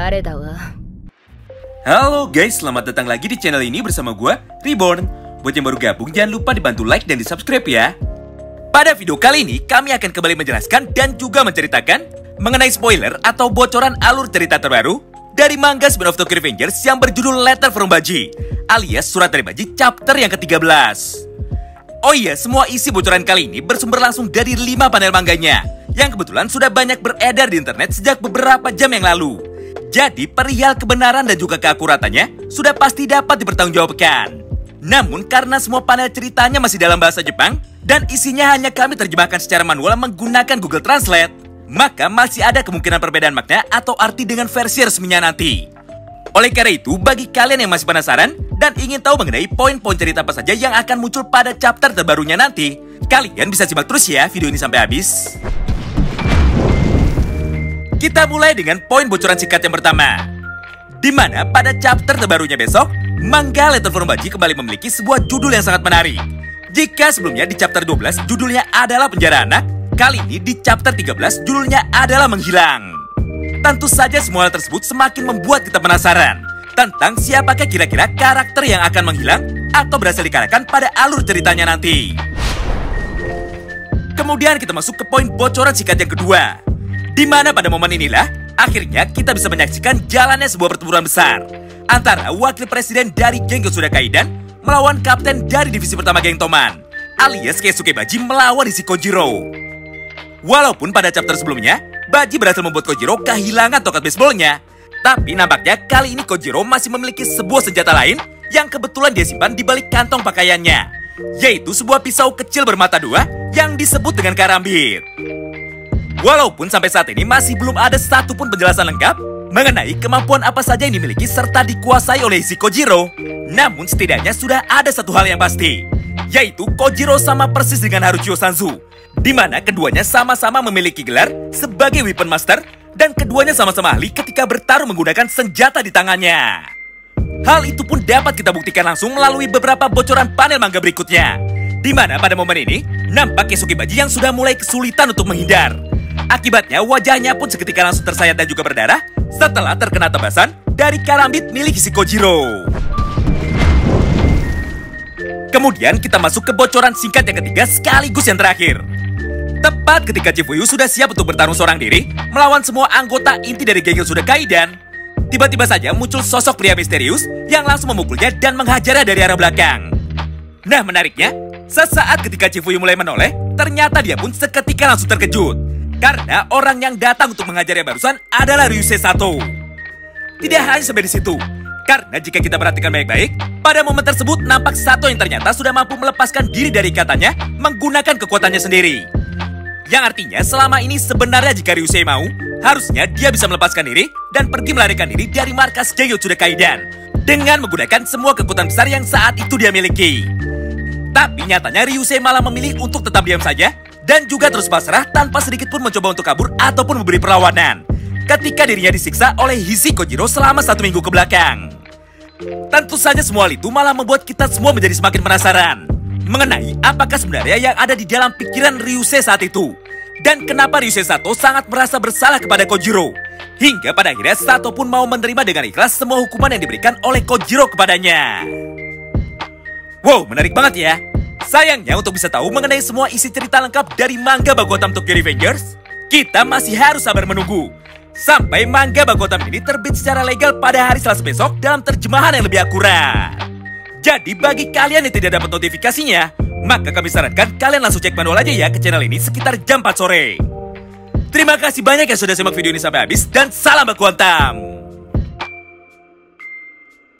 誰だわ。 Halo guys, selamat datang lagi di channel ini bersama gue, Reborn. Buat yang baru gabung, jangan lupa dibantu like dan di subscribe ya. Pada video kali ini, kami akan kembali menjelaskan dan juga menceritakan mengenai spoiler atau bocoran alur cerita terbaru dari manga spin-off Tokyo Revengers yang berjudul Letter from Baji, alias Surat dari Baji chapter yang ke-13. Oh iya, semua isi bocoran kali ini bersumber langsung dari 5 panel mangganya, yang kebetulan sudah banyak beredar di internet sejak beberapa jam yang lalu. Jadi perihal kebenaran dan juga keakuratannya sudah pasti dapat dipertanggungjawabkan. Namun karena semua panel ceritanya masih dalam bahasa Jepang dan isinya hanya kami terjemahkan secara manual menggunakan Google Translate, maka masih ada kemungkinan perbedaan makna atau arti dengan versi resminya nanti. Oleh karena itu, bagi kalian yang masih penasaran dan ingin tahu mengenai poin-poin cerita apa saja yang akan muncul pada chapter terbarunya nanti, kalian bisa simak terus ya video ini sampai habis. Kita mulai dengan poin bocoran singkat yang pertama, di mana pada chapter terbarunya besok, manga Letter from Baji kembali memiliki sebuah judul yang sangat menarik. Jika sebelumnya di chapter 12 judulnya adalah Penjara Anak, kali ini di chapter 13 judulnya adalah Menghilang. Tentu saja semua hal tersebut semakin membuat kita penasaran tentang siapakah kira-kira karakter yang akan menghilang atau berhasil dikalahkan pada alur ceritanya nanti. Kemudian kita masuk ke poin bocoran singkat yang kedua, di mana pada momen inilah akhirnya kita bisa menyaksikan jalannya sebuah pertempuran besar antara wakil presiden dari geng Yotsuda Kaidan melawan kapten dari divisi pertama geng Toman, alias Keisuke Baji melawan isi Kojiro. Walaupun pada chapter sebelumnya Baji berhasil membuat Kojiro kehilangan tongkat baseballnya, tapi nampaknya kali ini Kojiro masih memiliki sebuah senjata lain yang kebetulan dia simpan di balik kantong pakaiannya, yaitu sebuah pisau kecil bermata dua yang disebut dengan karambit. Walaupun sampai saat ini masih belum ada satupun penjelasan lengkap mengenai kemampuan apa saja yang dimiliki serta dikuasai oleh si Kojiro, namun setidaknya sudah ada satu hal yang pasti, yaitu Kojiro sama persis dengan Haruchio Sanzu, di mana keduanya sama-sama memiliki gelar sebagai Weapon Master dan keduanya sama-sama ahli ketika bertarung menggunakan senjata di tangannya. Hal itu pun dapat kita buktikan langsung melalui beberapa bocoran panel manga berikutnya, di mana pada momen ini nampak Keisuke Baji yang sudah mulai kesulitan untuk menghindar. Akibatnya wajahnya pun seketika langsung tersayat dan juga berdarah setelah terkena tebasan dari karambit milik si Kojiro. Kemudian kita masuk ke bocoran singkat yang ketiga sekaligus yang terakhir. Tepat ketika Chifuyu sudah siap untuk bertarung seorang diri melawan semua anggota inti dari geng Yotsuda Kaidan, tiba-tiba saja muncul sosok pria misterius yang langsung memukulnya dan menghajarnya dari arah belakang. Nah menariknya, sesaat ketika Chifuyu mulai menoleh, ternyata dia pun seketika langsung terkejut karena orang yang datang untuk menghajarnya barusan adalah Ryusei Sato. Tidak hanya sampai di situ, karena jika kita perhatikan baik-baik, pada momen tersebut nampak Sato yang ternyata sudah mampu melepaskan diri dari ikatannya menggunakan kekuatannya sendiri. Yang artinya selama ini sebenarnya jika Ryusei mau, harusnya dia bisa melepaskan diri dan pergi melarikan diri dari markas geng Yotsuda Kaidan dengan menggunakan semua kekuatan besar yang saat itu dia miliki. Tapi nyatanya Ryusei malah memilih untuk tetap diam saja dan juga terus pasrah tanpa sedikit pun mencoba untuk kabur ataupun memberi perlawanan ketika dirinya disiksa oleh Hisui Kojiro selama 1 minggu ke belakang. Tentu saja semua hal itu malah membuat kita semua menjadi semakin penasaran mengenai apakah sebenarnya yang ada di dalam pikiran Ryusei saat itu, dan kenapa Ryusei Sato sangat merasa bersalah kepada Kojiro, hingga pada akhirnya Sato pun mau menerima dengan ikhlas semua hukuman yang diberikan oleh Kojiro kepadanya. Wow, menarik banget ya. Sayangnya untuk bisa tahu mengenai semua isi cerita lengkap dari manga Bakuotam Tokyo Revengers, kita masih harus sabar menunggu sampai manga Bakuotam ini terbit secara legal pada hari Selasa besok dalam terjemahan yang lebih akurat. Jadi bagi kalian yang tidak dapat notifikasinya, maka kami sarankan kalian langsung cek manual aja ya ke channel ini sekitar jam 4 sore. Terima kasih banyak yang sudah simak video ini sampai habis dan salam Bakuotam.